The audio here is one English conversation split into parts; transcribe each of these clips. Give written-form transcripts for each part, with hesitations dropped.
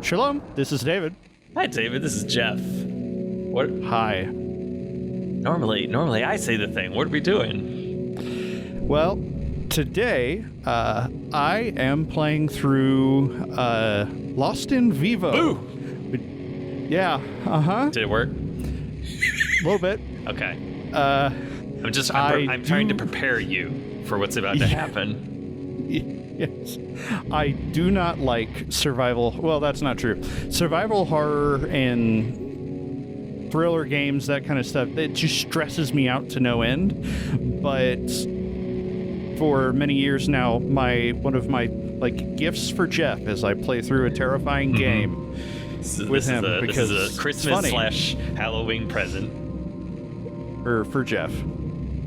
Shalom, this is David. Hi, David. This is Jeff. What? Hi. Normally I say the thing. What are we doing? Well, today I am playing through Lost in Vivo. Boo! Yeah. Did it work? A little bit. Okay. I'm I trying to do- prepare you for what's about to happen. Yes. I do not like survival. Well, that's not true. Survival horror and thriller games, that kind of stuff, it just stresses me out to no end. But for many years now, one of my gifts for Jeff is I play through a terrifying game with him because this is a it's Christmas funny. / Halloween present. For Jeff.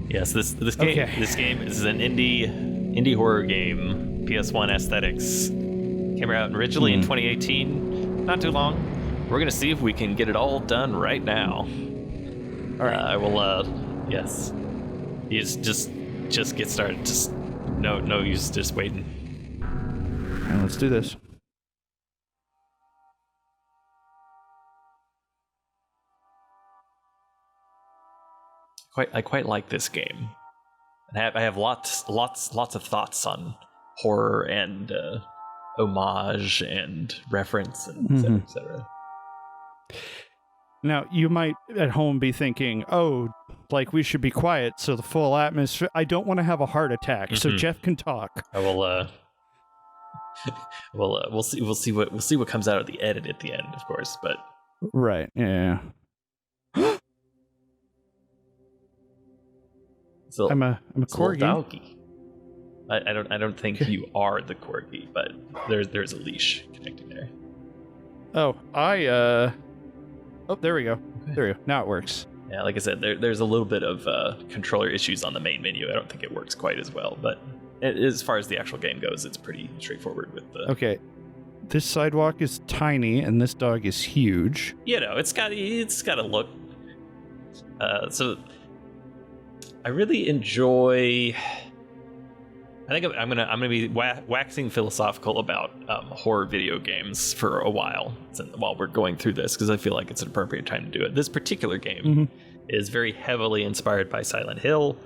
Yes, this game Okay. this game is an indie horror game. PS1 aesthetics. Came out originally in 2018. Not too long. We're gonna see if we can get it all done right now. All right. I will. Yes. You just get started. Just no use just waiting. All right, let's do this. I quite like this game. I have lots of thoughts on horror and homage and reference and et cetera, et cetera. Now, you might at home be thinking, oh, we should be quiet so the full atmosphere. I don't want to have a heart attack, so Jeff can talk. I will. We'll see what comes out of the edit at the end, of course. But Right. Yeah. so I'm a corgi. doggy. I don't think you are the corgi, but there's a leash connecting there. Oh, oh, there we go. Okay. There we go. Now it works. Yeah, like I said, there's a little bit of controller issues on the main menu. I don't think it works quite as well, but as far as the actual game goes, it's pretty straightforward with the. Okay. This sidewalk is tiny, and this dog is huge. It's got a look. So I really enjoy. I think I'm gonna be waxing philosophical about horror video games for a while while we're going through this, because I feel like it's an appropriate time to do it. This particular game is very heavily inspired by Silent Hill.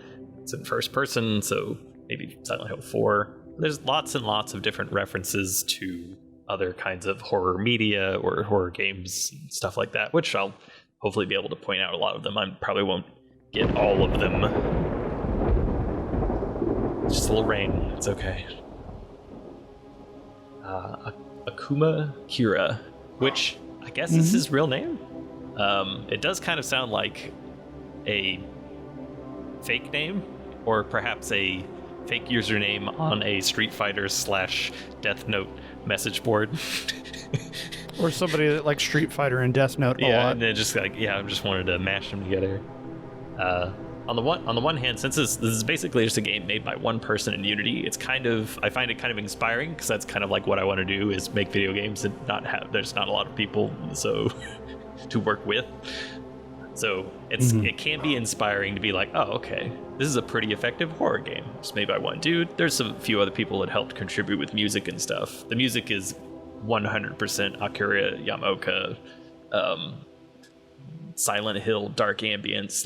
It's in first person, so maybe Silent Hill 4. There's lots and lots of different references to other kinds of horror media or horror games and stuff like that, which I'll hopefully be able to point out a lot of them. I probably won't get all of them. Just a little rain. It's okay. Akuma Kira, which I guess is his real name. It does kind of sound like a fake name, or perhaps a fake username on a Street Fighter / Death Note message board. Or somebody that likes Street Fighter and Death Note a lot. And then just I just wanted to mash them together. On the one hand, since this is basically just a game made by one person in Unity, I find it kind of inspiring, because that's kind of like what I want to do, is make video games and there's not a lot of people so to work with. So it can be inspiring to be like, oh, okay, this is a pretty effective horror game. It's made by one dude. There's a few other people that helped contribute with music and stuff. The music is 100% Akira Yamaoka, Silent Hill dark ambient /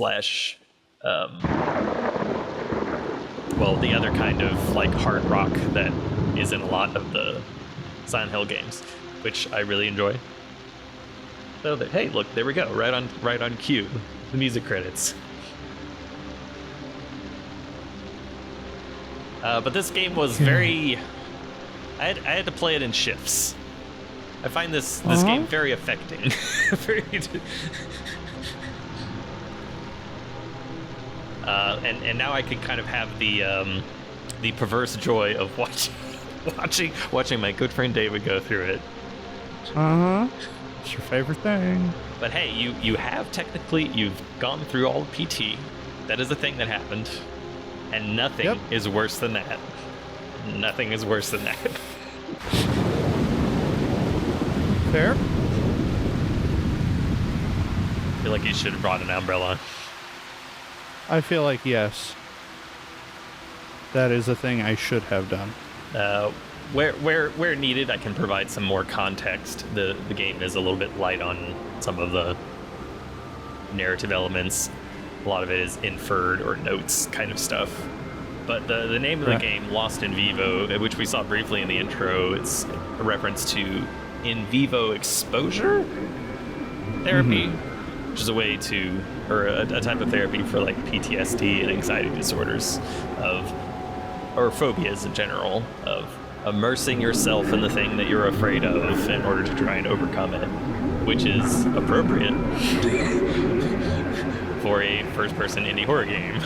the other kind of hard rock that is in a lot of the Silent Hill games, which I really enjoy. So hey, look, there we go, right on cue, the music credits. But this game was very. I had to play it in shifts. I find this game very affecting. And now I can kind of have the perverse joy of watching my good friend David go through it. It's your favorite thing. But hey, you've gone through all the PT. That is a thing that happened, and nothing is worse than that. Nothing is worse than that. Fair. I feel like you should have brought an umbrella. I feel like yes. That is a thing I should have done. where needed, I can provide some more context. The game is a little bit light on some of the narrative elements. A lot of it is inferred or notes kind of stuff. But the name of the game, Lost in Vivo, which we saw briefly in the intro, it's a reference to in vivo exposure therapy, which is a way to, or a type of therapy for like PTSD and anxiety disorders or phobias in general, of immersing yourself in the thing that you're afraid of in order to try and overcome it, which is appropriate for a first-person indie horror game.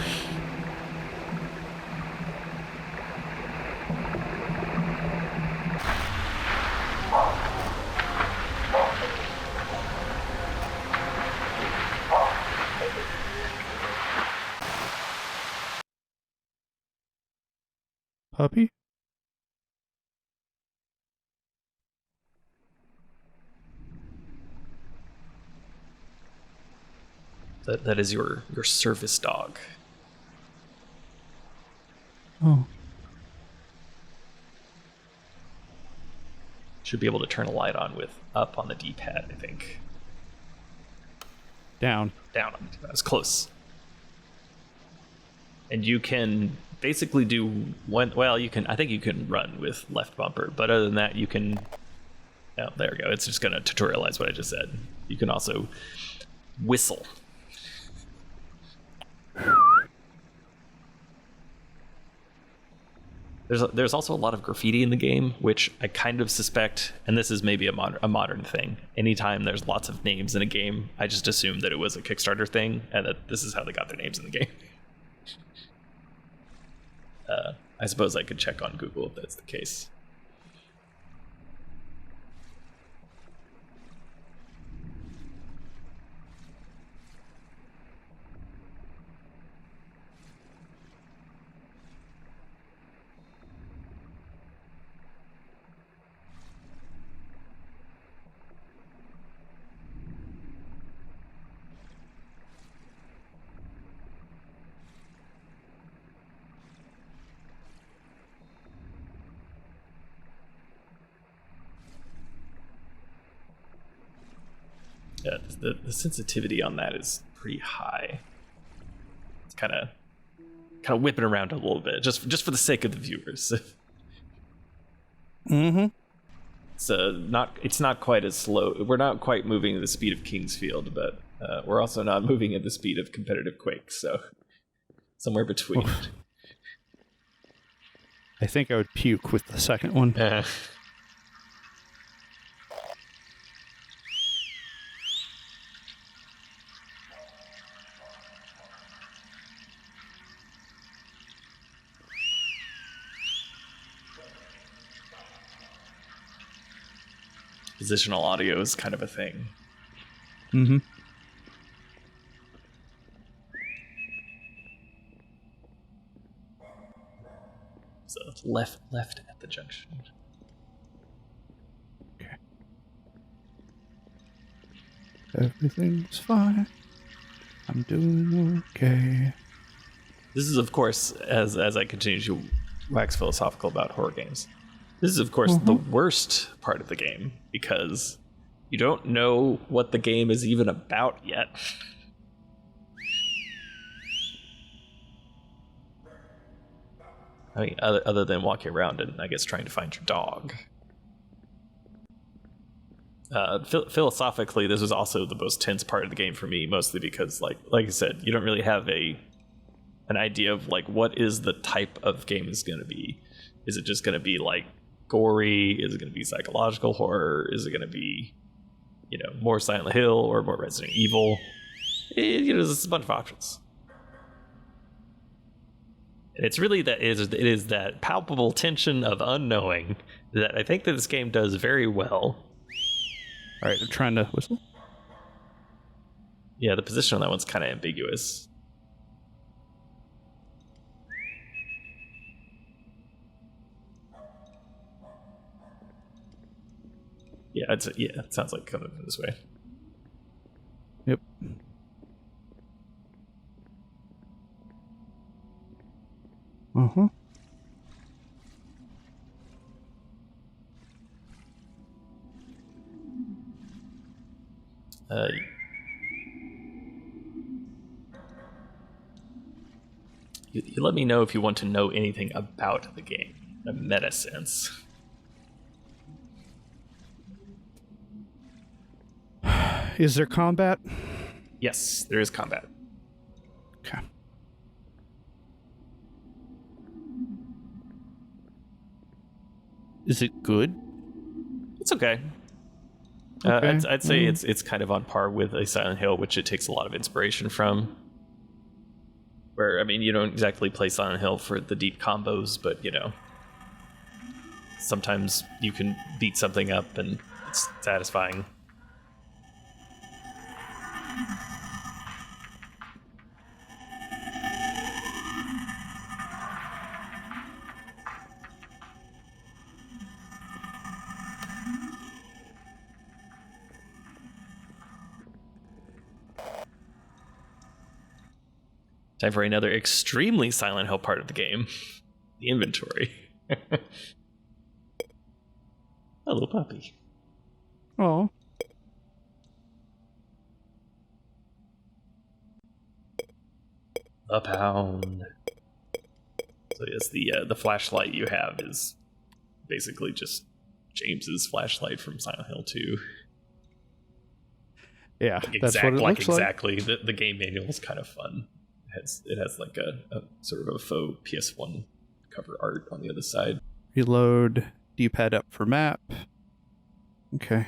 Puppy? That is your service dog. Oh. Should be able to turn a light on with up on the D-pad, I think. Down. Down on the D-pad. It's close. And you can basically do one. Well, you can. I think you can run with left bumper, but other than that, you can. Oh, there we go. It's just going to tutorialize what I just said. You can also whistle. There's also a lot of graffiti in the game, which I kind of suspect, and this is maybe a modern thing. Anytime there's lots of names in a game, I just assume that it was a Kickstarter thing, and that this is how they got their names in the game. I suppose I could check on Google if that's the case. Yeah, the sensitivity on that is pretty high. It's kind of whipping around a little bit, just for the sake of the viewers. Mm-hmm. It's not quite as slow. We're not quite moving at the speed of Kingsfield, but we're also not moving at the speed of competitive Quake. So somewhere between. I think I would puke with the second one. Positional audio is kind of a thing. Mm-hmm. So left at the junction. Okay. Everything's fine. I'm doing okay. This is, of course, as I continue to wax philosophical about horror games, this is, of course, the worst part of the game, because you don't know what the game is even about yet. I mean, other than walking around and, I guess, trying to find your dog. Philosophically, this was also the most tense part of the game for me, mostly because, like I said, you don't really have an idea of, like, what is the type of game is going to be. Is it just going to be, like, gory? Is it going to be psychological horror? Is it going to be, more Silent Hill or more Resident Evil? There's a bunch of options. And it's really it is that palpable tension of unknowing that I think that this game does very well. All right, they're trying to whistle. Yeah, the position on that one's kind of ambiguous. Yeah, it sounds like coming from this way. Yep. Uh-huh. You let me know if you want to know anything about the game in a meta sense. Is there combat? Yes, there is combat. Okay. Is it good? It's okay. Okay. I'd say it's kind of on par with a Silent Hill, which it takes a lot of inspiration from. Where, I mean, you don't exactly play Silent Hill for the deep combos, but, you know, sometimes you can beat something up and it's satisfying. Time for another extremely Silent Hill part of the game. The inventory. Hello, puppy. Oh. A pound. So yes, the flashlight you have is basically just James's flashlight from Silent Hill 2. Yeah, that's what it looks like. Exactly. The game manual is kind of fun. It has like a sort of a faux PS1 cover art on the other side. Reload, D-pad up for map. Okay.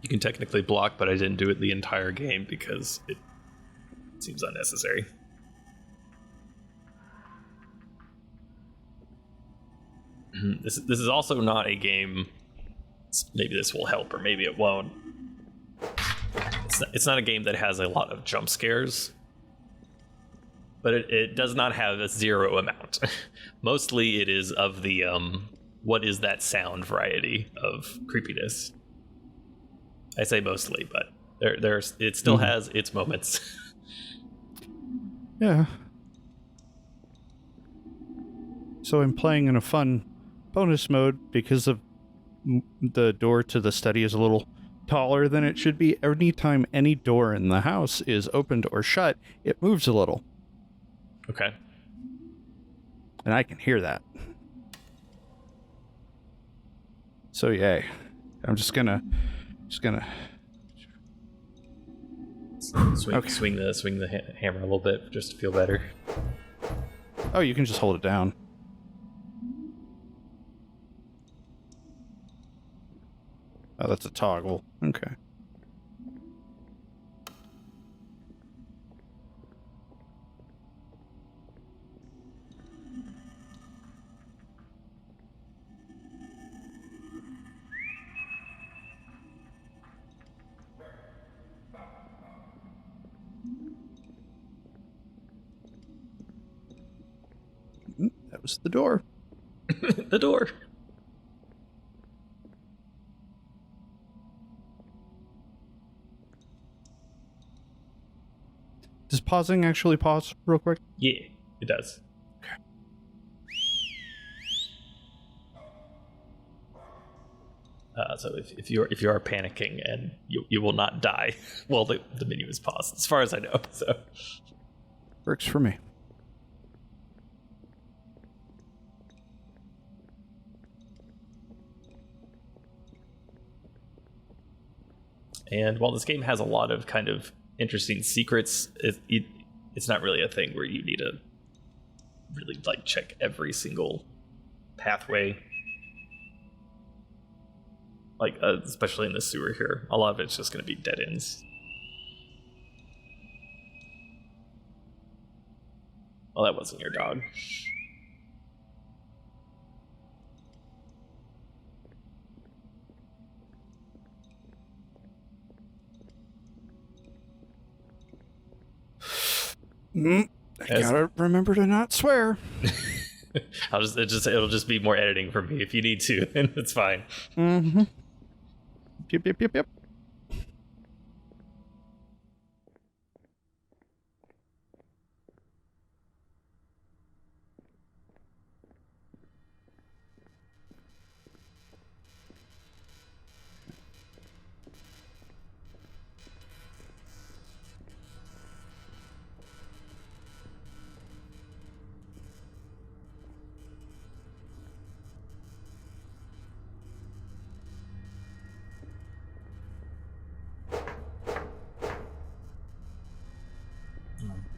You can technically block, but I didn't do it the entire game because it seems unnecessary. This is also not a game. Maybe this will help, or maybe it won't. It's not a game that has a lot of jump scares, but it does not have a zero amount. Mostly, it is of the what is that sound variety of creepiness. I say mostly, but it still has its moments. Yeah. So I'm playing in a fun bonus mode because of the door to the study is a little taller than it should be. Anytime any door in the house is opened or shut, it moves a little. Okay. And I can hear that. So yay. I'm just gonna swing the hammer a little bit just to feel better. Oh, you can just hold it down. Oh, that's a toggle. Okay. That was the door. The door. Does pausing actually pause real quick? Yeah, it does. So if you are panicking and you will not die, well, the menu is paused as far as I know. So Works for me. And while this game has a lot of kind of interesting secrets, it's not really a thing where you need to really like check every single pathway. Like especially in the sewer here, a lot of it's just going to be dead ends. Well, that wasn't your dog. I gotta remember to not swear. It'll just be more editing for me if you need to, and it's fine. Mm-hmm. Yep.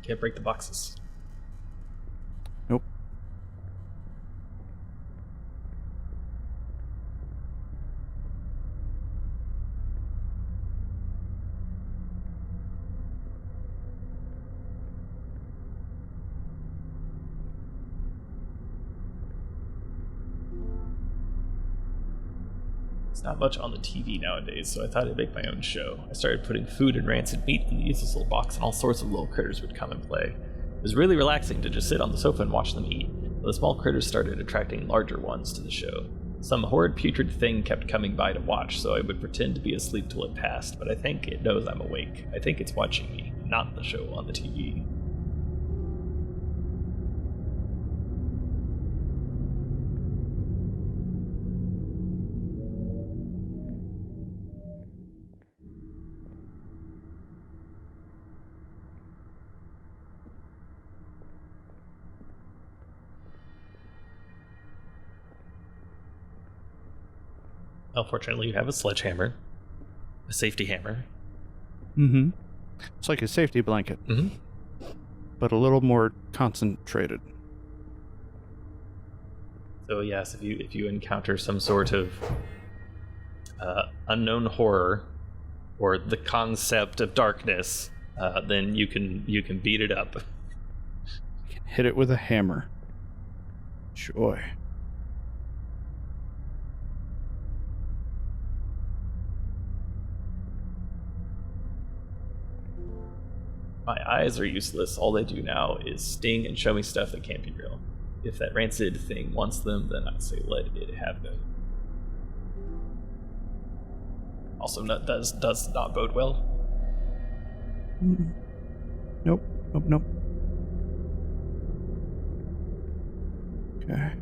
Can't break the boxes. Nope. There's not much on the TV nowadays, so I thought I'd make my own show. I started putting food and rancid meat in the useless little box, and all sorts of little critters would come and play. It was really relaxing to just sit on the sofa and watch them eat, but the small critters started attracting larger ones to the show. Some horrid putrid thing kept coming by to watch, so I would pretend to be asleep till it passed, but I think it knows I'm awake. I think it's watching me, not the show on the TV. Well, fortunately, you have a sledgehammer, a safety hammer. Mm-hmm. It's like a safety blanket, but a little more concentrated. So yes, if you encounter some sort of unknown horror or the concept of darkness, then you can beat it up. You can hit it with a hammer. Joy. My eyes are useless. All they do now is sting and show me stuff that can't be real. If that rancid thing wants them, then I'd say let it have them. Also, does not bode well. Nope. Okay.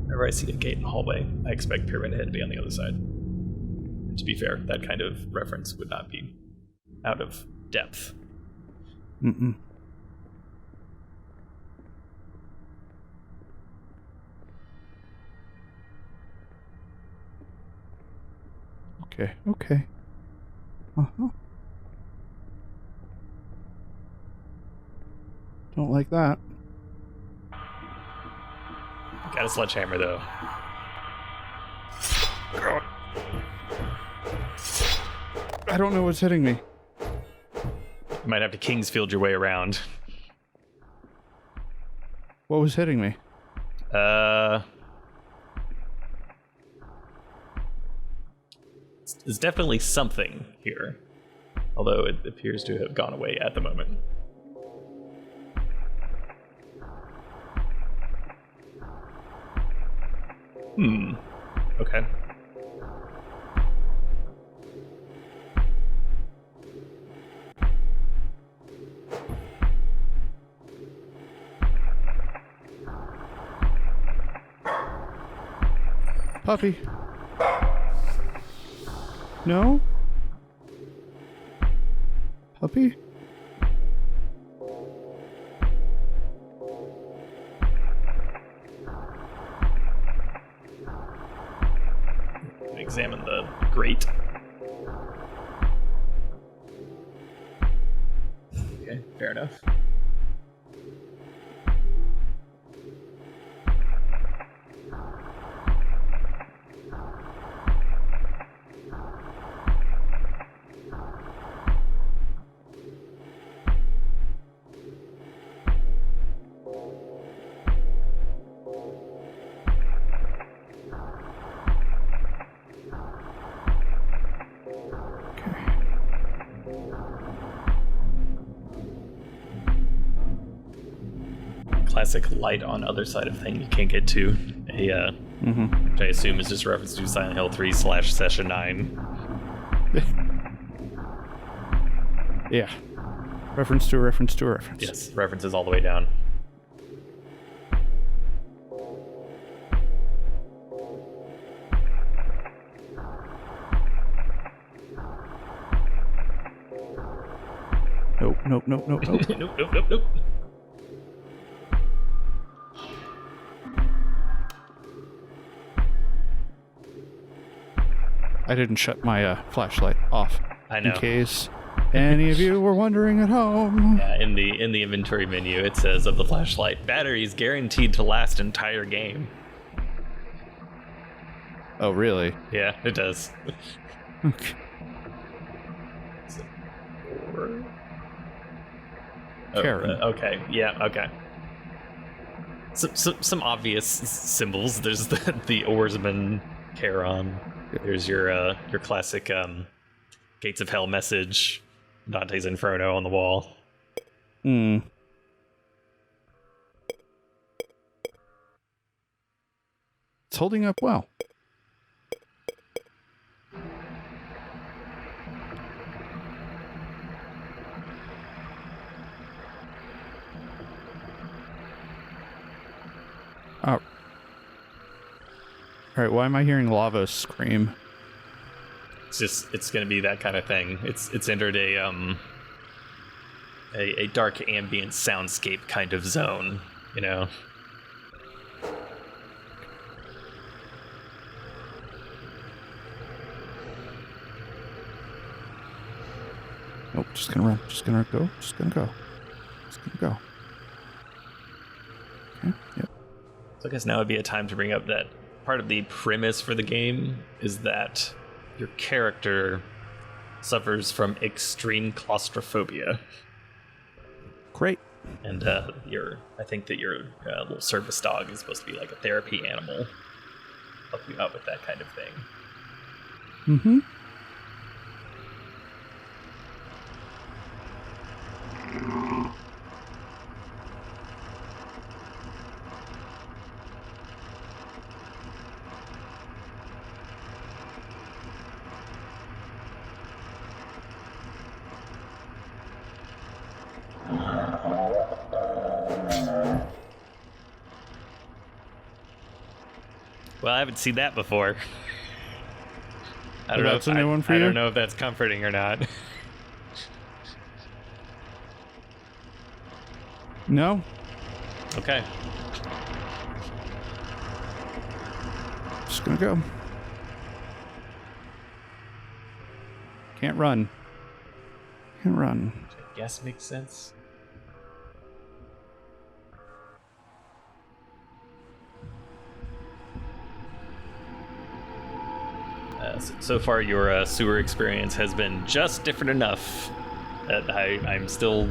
Whenever I see a gate in the hallway, I expect Pyramid Head to be on the other side. And to be fair, that kind of reference would not be out of depth. Mm-mm. Okay. Uh-huh. Don't like that. Got a sledgehammer, though. I don't know what's hitting me. You might have to Kingsfield your way around. What was hitting me? There's definitely something here. Although it appears to have gone away at the moment. Okay. Puppy. No? Puppy? Examine the grate. Okay, fair enough. Classic light on other side of thing you can't get to. Which I assume is just a reference to Silent Hill 3 / Session 9. Yeah. Reference to a reference to a reference. Yes, references all the way down. Nope. Nope. I didn't shut my flashlight off. I know. In case any of you were wondering at home. Yeah, in the inventory menu, it says of the flashlight, batteries guaranteed to last entire game. Oh, really? Yeah, it does. Okay. Karen. Okay. Yeah. Okay. Some obvious symbols. There's the oarsman Charon. There's your classic Gates of Hell message, Dante's Inferno on the wall. Hmm. It's holding up well. Oh. Alright, why am I hearing lava scream? It's gonna be that kind of thing. It's entered a dark ambient soundscape kind of zone, you know. Nope, just gonna run. Just gonna go. Just gonna go. Just gonna go. Okay, yep. So I guess now would be a time to bring up that part of the premise for the game is that your character suffers from extreme claustrophobia. Great. And I think that your little service dog is supposed to be like a therapy animal, help you out with that kind of thing. Mm-hmm. Well, I haven't seen that before. I don't know. That's a new one for I you? don't know if that's comforting or not. No? Okay. Just gonna go. Can't run. Can't run. Which I guess makes sense. So far, your sewer experience has been just different enough that I'm still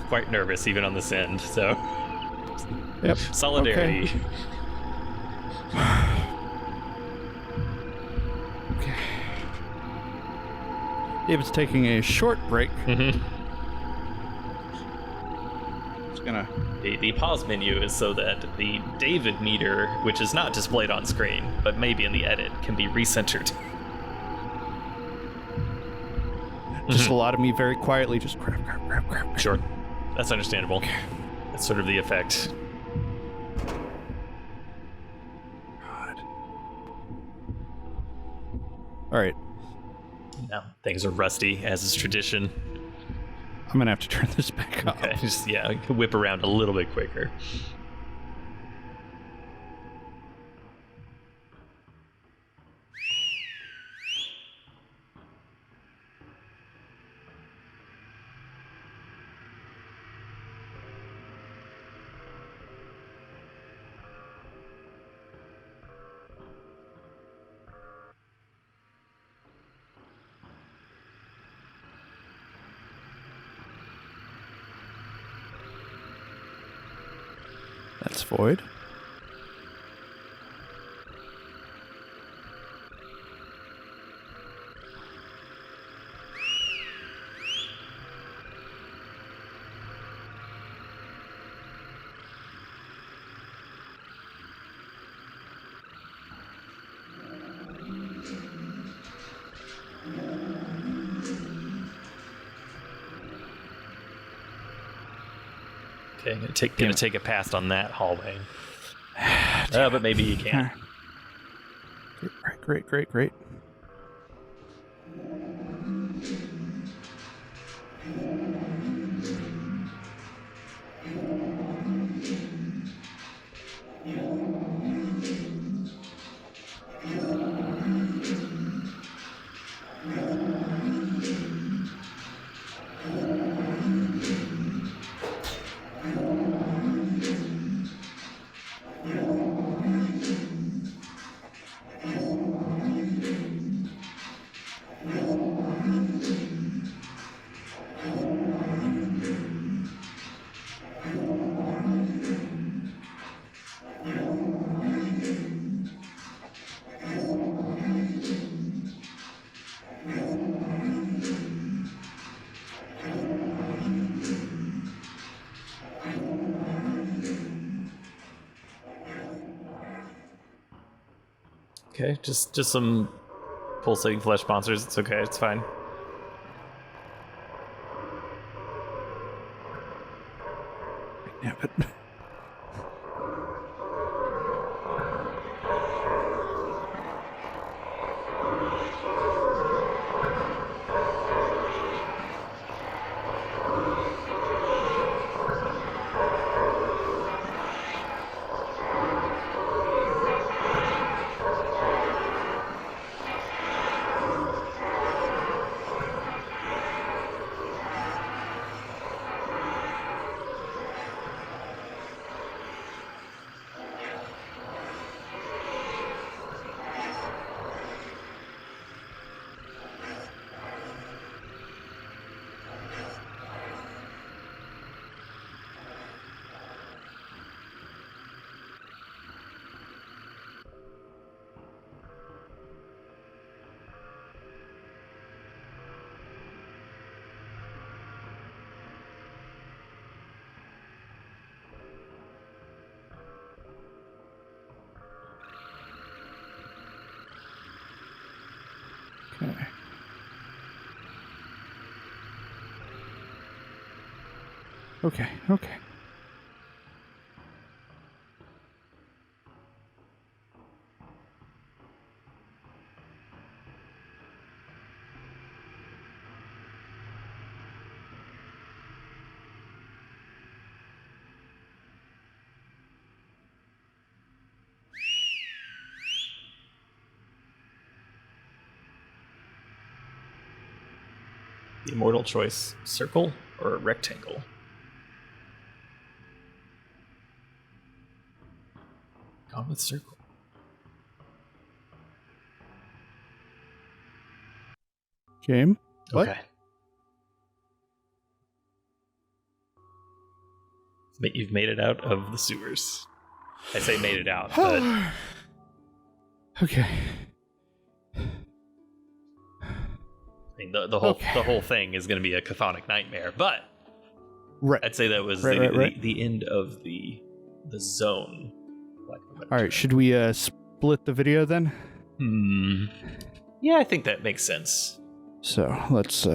quite nervous, even on this end. So, Yep. solidarity. Okay. David's taking a short break. Mm-hmm. Just gonna. The pause menu is so that the David meter, which is not displayed on screen, but maybe in the edit, can be recentered. Just a lot of me very quietly just grab. Sure. That's understandable. That's sort of the effect. God. All right. Now, things are rusty, as is tradition. I'm gonna have to turn this back up. Okay, just, whip around a little bit quicker. That's void. Okay, gonna take a pass on that hallway. But maybe you can. Great. okay. Just some pulsating flesh monsters. It's okay. It's fine. Yeah, but okay. Okay. The immortal choice: circle or rectangle. Gone with circle. Game? What? Okay. You've made it out of the sewers. I say made it out, but Okay. I mean, the whole thing is going to be a cathonic nightmare. But Right. I'd say that was the end of the zone. All right, should we split the video then? Yeah, I think that makes sense. So let's